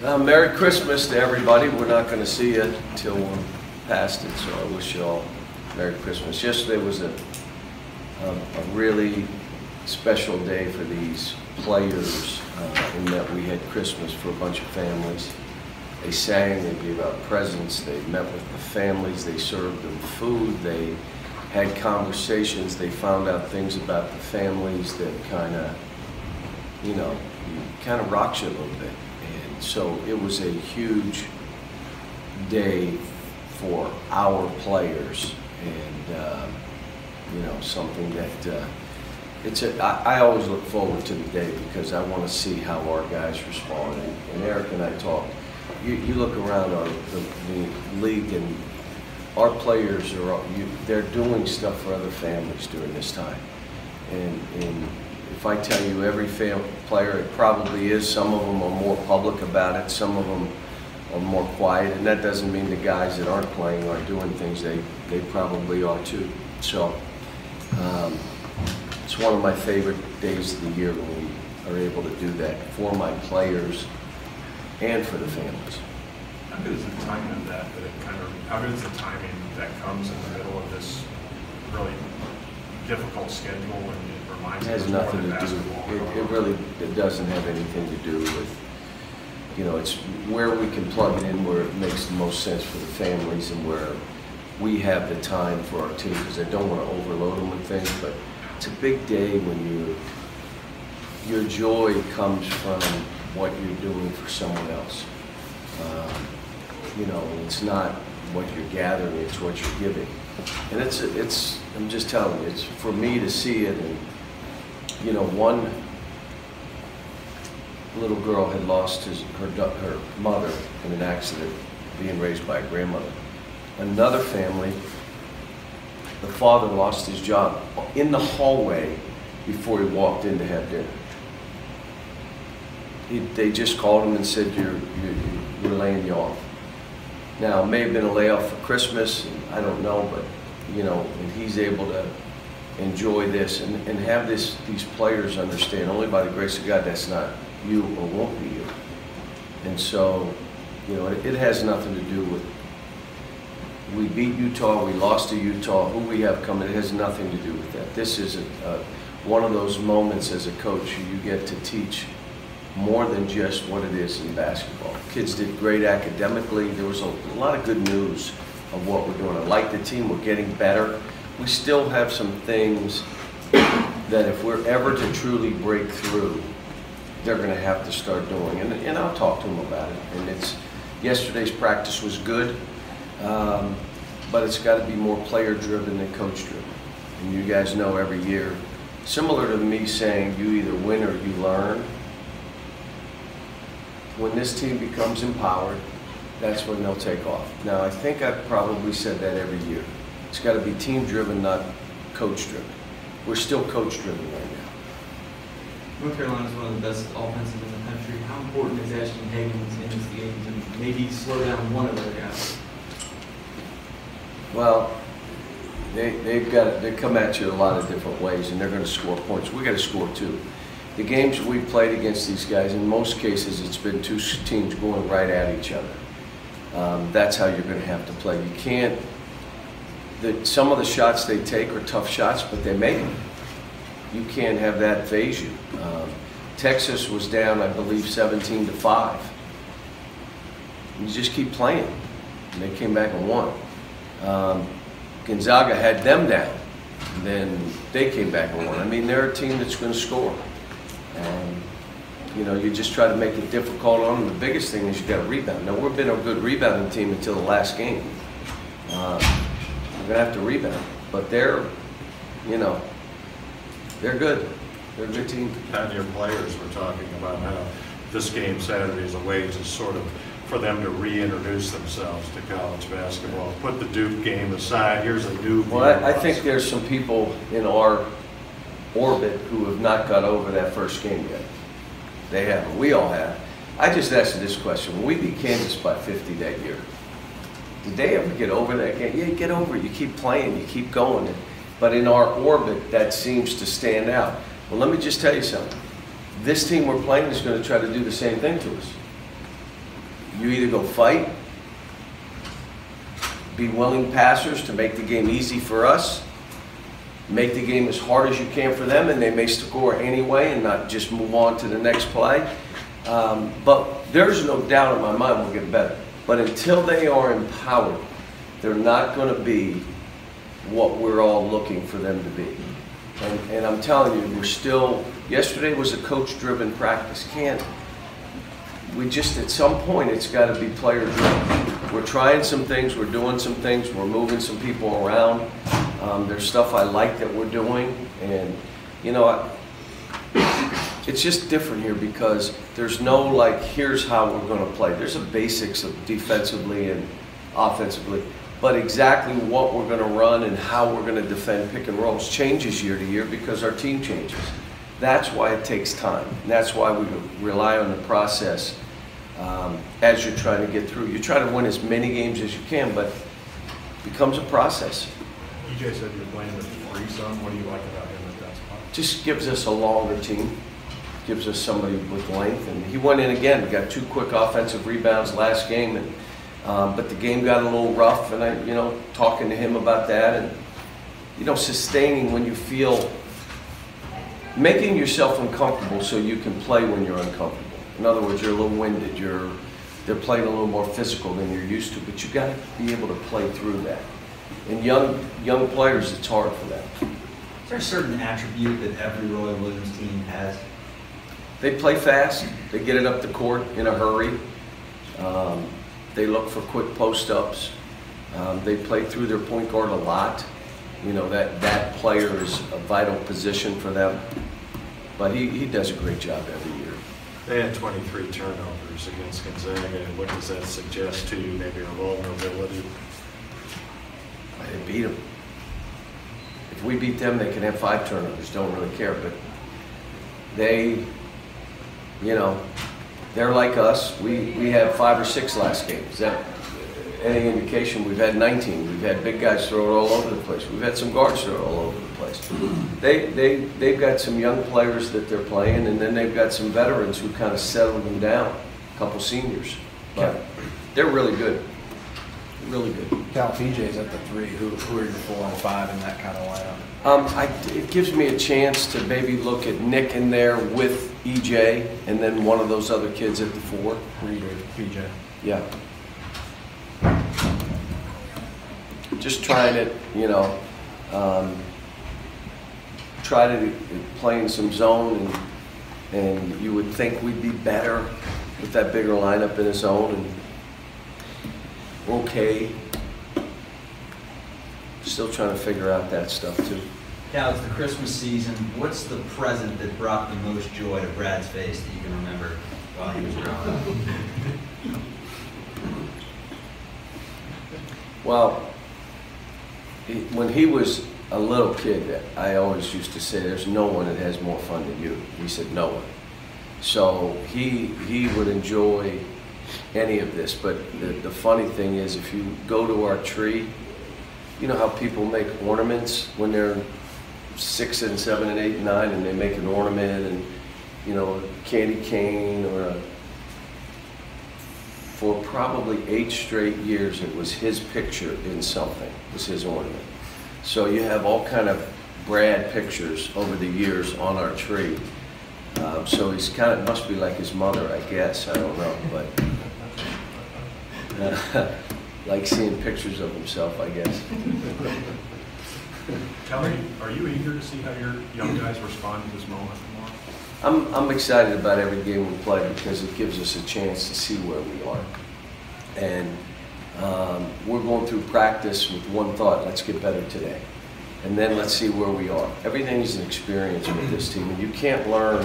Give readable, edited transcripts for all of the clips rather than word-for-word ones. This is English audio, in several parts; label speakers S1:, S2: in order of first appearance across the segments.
S1: Merry Christmas to everybody. We're not going to see you until we're past it, so I wish you all Merry Christmas. Yesterday was a really special day for these players in that we had Christmas for a bunch of families. They sang, they gave out presents, they met with the families, they served them food, they had conversations, they found out things about the families that kind of rocks you a little bit. And so it was a huge day for our players, and something that I always look forward to the day because I want to see how our guys respond. And Eric and I talked. You look around the league, and our players they're doing stuff for other families during this time. And if I tell you every player, it probably is. Some of them are more public about it. Some of them are more quiet, and that doesn't mean the guys that aren't playing aren't doing things. They probably are too. So it's one of my favorite days of the year when we are able to do that for my players and for the families.
S2: How good is the timing of that? How good is the timing that comes in the middle of this really difficult schedule, and it reminds us
S1: has nothing to do. It doesn't have anything to do with. It's where we can plug it in where it makes the most sense for the families and where we have the time for our team, because I don't want to overload them with things. But it's a big day when your joy comes from what you're doing for someone else. It's not what you're gathering, it's what you're giving. And I'm just telling you, it's for me to see it. And one little girl had lost her mother in an accident, being raised by a grandmother. Another family, the father lost his job in the hallway before he walked in to have dinner. They just called him and said, we're laying you off. Now, it may have been a layoff for Christmas, and I don't know, but, and he's able to enjoy this and have these players understand, only by the grace of God, that's not you or won't be you. And so, it has nothing to do with, we beat Utah, we lost to Utah, who we have coming, it has nothing to do with that. This is one of those moments as a coach you get to teach more than just what it is in basketball. Kids did great academically. There was a lot of good news of what we're doing. I like the team. We're getting better. We still have some things that if we're ever to truly break through, they're going to have to start doing. And I'll talk to them about it. And yesterday's practice was good, but it's got to be more player-driven than coach-driven. And you guys know every year, similar to me saying you either win or you learn, when this team becomes empowered, that's when they'll take off. Now, I think I've probably said that every year. It's got to be team-driven, not coach-driven. We're still coach-driven right now.
S3: North Carolina is one of the best offenses in the country. How important is Ashton Hagens in this game to maybe slow down one of their guys?
S1: Well, they come at you a lot of different ways, and they're going to score points. We got to score too. The games we've played against these guys, in most cases, it's been two teams going right at each other. That's how you're going to have to play. You can't. Some of the shots they take are tough shots, but they make them. You can't have that phase you. Texas was down, I believe, 17-5. You just keep playing, and they came back and won. Gonzaga had them down, and then they came back and won. I mean, they're a team that's going to score. You just try to make it difficult on them. The biggest thing is you got to rebound. Now, we've been a good rebounding team until the last game. We're going to have to rebound, but they're good. They're a good team.
S4: And your players were talking about how this game Saturday is a way to sort of, for them to reintroduce themselves to college basketball. Put the Duke game aside. Here's a new view.
S1: Well, I think there's some people in our orbit who have not got over that first game yet. They haven't. We all have. I just asked you this question. When we beat Kansas by 50 that year, did they ever get over that game? Yeah, you get over it. You keep playing. You keep going. But in our orbit, that seems to stand out. Well, let me just tell you something. This team we're playing is going to try to do the same thing to us. You either go fight, be willing passers to make the game easy for us, make the game as hard as you can for them, and they may score anyway and not just move on to the next play. But there's no doubt in my mind we'll get better. But until they are empowered, they're not going to be what we're all looking for them to be. And I'm telling you, we're still, yesterday was a coach-driven practice. We just, at some point, it's got to be player-driven. We're trying some things, we're doing some things, we're moving some people around. There's stuff I like that we're doing, and you know, it's just different here because there's no like, here's how we're going to play. There's a basics of defensively and offensively, but exactly what we're going to run and how we're going to defend pick and rolls changes year to year because our team changes. That's why it takes time. And that's why we rely on the process as you're trying to get through. You try to win as many games as you can, but it becomes a process.
S2: EJ said you're playing with free son. What do you like about him at that spot?
S1: Just gives us a longer team, gives us somebody with length. And he went in again, got 2 quick offensive rebounds last game, and but the game got a little rough. And I, you know, talking to him about that, and you know, sustaining when you feel, making yourself uncomfortable so you can play when you're uncomfortable. In other words, you're a little winded. They're playing a little more physical than you're used to, but you got to be able to play through that. And young players, it's hard for them.
S5: Is there a certain attribute that every Roy Williams team has?
S1: They play fast. They get it up the court in a hurry. They look for quick post-ups. They play through their point guard a lot. You know, that player is a vital position for them. But he does a great job every year.
S4: They had 23 turnovers against Gonzaga. What does that suggest to you? Maybe a vulnerability?
S1: They beat them. If we beat them, they can have 5 turnovers. Don't really care. But they, you know, they're like us. We had 5 or 6 last game. Is that any indication? We've had 19. We've had big guys throw it all over the place. We've had some guards throw it all over the place. They've got some young players that they're playing, and then they've got some veterans who kind of settled them down, a couple seniors. But they're really good. Really good.
S6: Cal, PJ's at the 3. Who are your 4 and 5 in that kind of lineup?
S1: It gives me a chance to maybe look at Nick in there with EJ, and then one of those other kids at the 4.
S6: Reed or PJ?
S1: Yeah. Just trying it, you know, try to play in some zone, and you would think we'd be better with that bigger lineup in a zone, and okay. Still trying to figure out that stuff too.
S5: Cal, it's the Christmas season. What's the present that brought the most joy to Brad's face that you can remember while he was growing up?
S1: Well, when he was a little kid, I always used to say, there's no one that has more fun than you. He said, no one. So he would enjoy any of this, but the funny thing is, if you go to our tree, you know how people make ornaments when they're 6 and 7 and 8 and 9, and they make an ornament, and you know, a candy cane, or for probably 8 straight years, it was his picture in something. It was his ornament. So you have all kind of Brad pictures over the years on our tree. So he's kind of, must be like his mother, I guess. I don't know, but like seeing pictures of himself, I guess.
S2: Kelly, are you eager to see how your young guys respond to this moment tomorrow?
S1: I'm excited about every game we play because it gives us a chance to see where we are. And we're going through practice with one thought: let's get better today. And then let's see where we are. Everything's an experience with this team, and you can't learn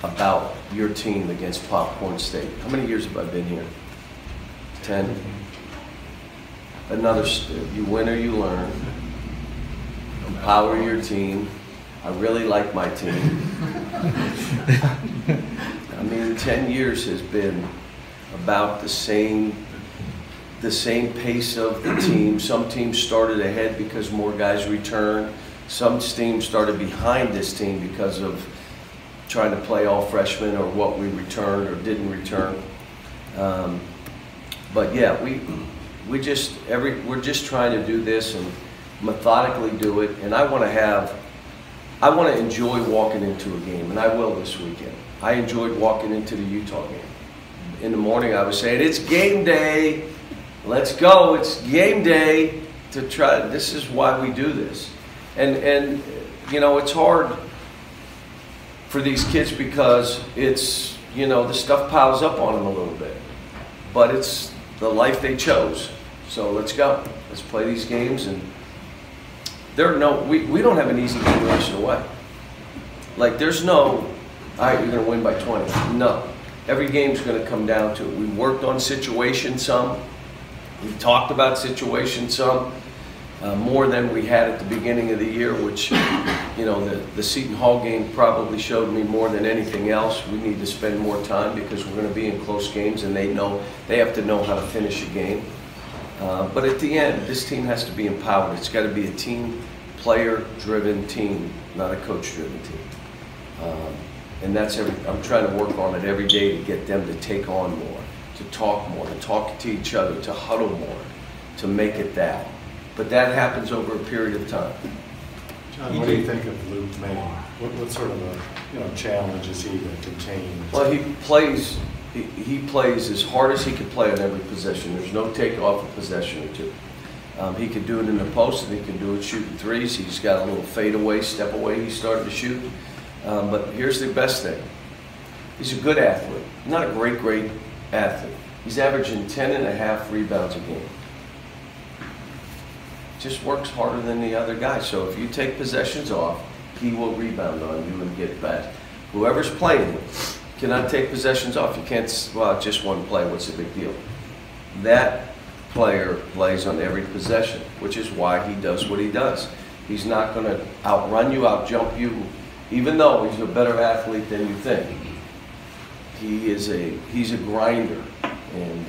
S1: about your team against Popcorn State. How many years have I been here? 10. Another, you win or you learn. Empower your team. I really like my team. I mean, 10 years has been about the same pace of the team. Some teams started ahead because more guys returned. Some teams started behind this team because of trying to play all freshmen or what we returned or didn't return. But yeah, we're just trying to do this and methodically do it. And I want to enjoy walking into a game, and I will this weekend. I enjoyed walking into the Utah game. In the morning, I was saying, "It's game day. Let's go. It's game day." To try. This is why we do this, and you know, it's hard for these kids because it's, you know, the stuff piles up on them a little bit, but it's the life they chose. So let's go. Let's play these games, and we don't have an easy game the rest of the way. Like, there's no, all right, you're going to win by 20. No. Every game's going to come down to it. We worked on situation some. We talked about situation some. More than we had at the beginning of the year, which, you know, the Seton Hall game probably showed me more than anything else. We need to spend more time because we're going to be in close games, and they have to know how to finish a game. But at the end, this team has to be empowered. It's got to be a team, player-driven team, not a coach-driven team. And that's I'm trying to work on it every day to get them to take on more, to talk to each other, to huddle more, to make it that. But that happens over a period of time.
S4: John, what do you think of Luke May? What sort of a challenge is he to contain?
S1: Well, he plays as hard as he can play on every possession. There's no take off a possession or two. He can do it in the post, and he can do it shooting threes. He's got a little fade away, step away he's starting to shoot. But here's the best thing. He's a good athlete. Not a great athlete. He's averaging 10.5 rebounds a game. Just works harder than the other guy. So if you take possessions off, he will rebound on you and get back. Whoever's playing him cannot take possessions off. You can't, well, just one play, what's the big deal? That player plays on every possession, which is why he does what he does. He's not going to outrun you, outjump you, even though he's a better athlete than you think. He's a grinder, and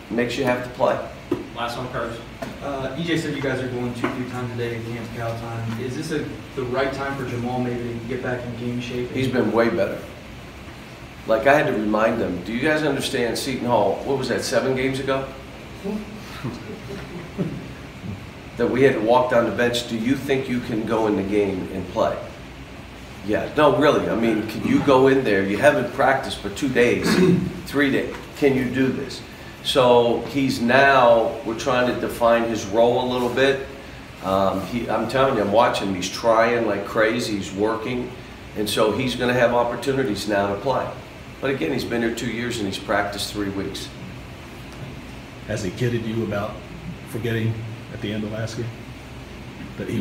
S1: makes you have to play.
S3: Last one, Curtis. EJ said you guys are going 2-3 times a day at camp, Cal time. Is this the right time for Jamal maybe to get back in game shape?
S1: He's been way better. Like, I had to remind them, do you guys understand Seton Hall, what was that, 7 games ago? That we had to walk down the bench. Do you think you can go in the game and play? Yeah, no, really. I mean, can you go in there? You haven't practiced for 2 days, 3 days. Can you do this? So we're trying to define his role a little bit. I'm telling you, I'm watching him. He's trying like crazy. He's working. And so he's going to have opportunities now to play. But again, he's been here 2 years and he's practiced 3 weeks.
S7: Has he kidded you about forgetting at the end of last game?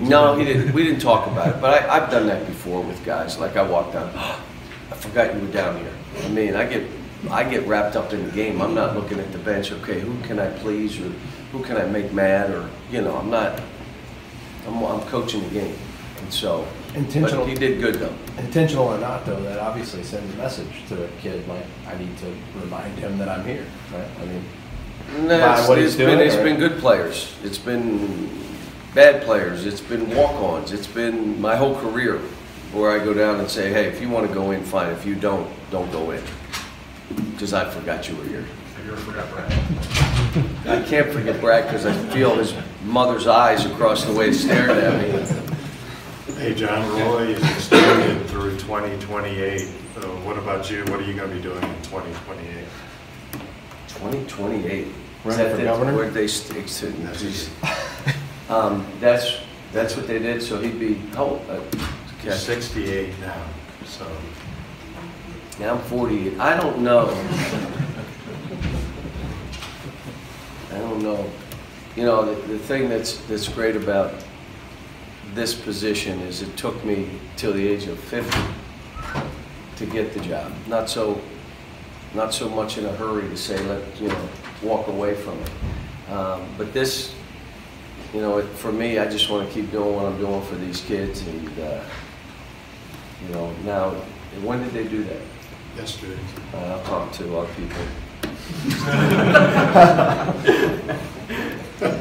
S1: No, he didn't. We didn't talk about it. But I've done that before with guys. Like, I walk down, oh, I forgot you were down here. I mean, I get wrapped up in the game. I'm not looking at the bench, okay, who can I please or who can I make mad, or, you know, I'm coaching the game. And so,
S6: Intentional.
S1: but he did good though.
S6: Intentional or not, though, that obviously sends a message to a kid, like, I need to remind him that I'm here, right? I mean,
S1: It's been good players. It's been bad players. It's been walk-ons. It's been my whole career where I go down and say, hey, if you want to go in, fine. If you don't go in. Because I forgot you were here.
S2: Have you ever forgot Brad?
S1: I can't forget Brad because I feel his mother's eyes across the way he stared at me.
S4: Hey, John, Roy is extended through 2028. What about you? What are you going to be doing in 2028?
S1: 2028.
S6: Running for governor?
S1: Where they that's what they did. So he'd be how old?
S4: He's 68 now. So
S1: now I'm 48. I don't know. I don't know. You know, the thing that's great about this position is it took me till the age of 50 to get the job. Not so much in a hurry to say, walk away from it. But this, you know, for me, I just want to keep doing what I'm doing for these kids. And, you know, now, when did they do that?
S4: yesterday.
S1: I'll talk to our people.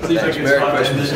S3: See if I
S1: Thanks.
S3: can
S1: Merry
S3: spot that.
S1: Christmas.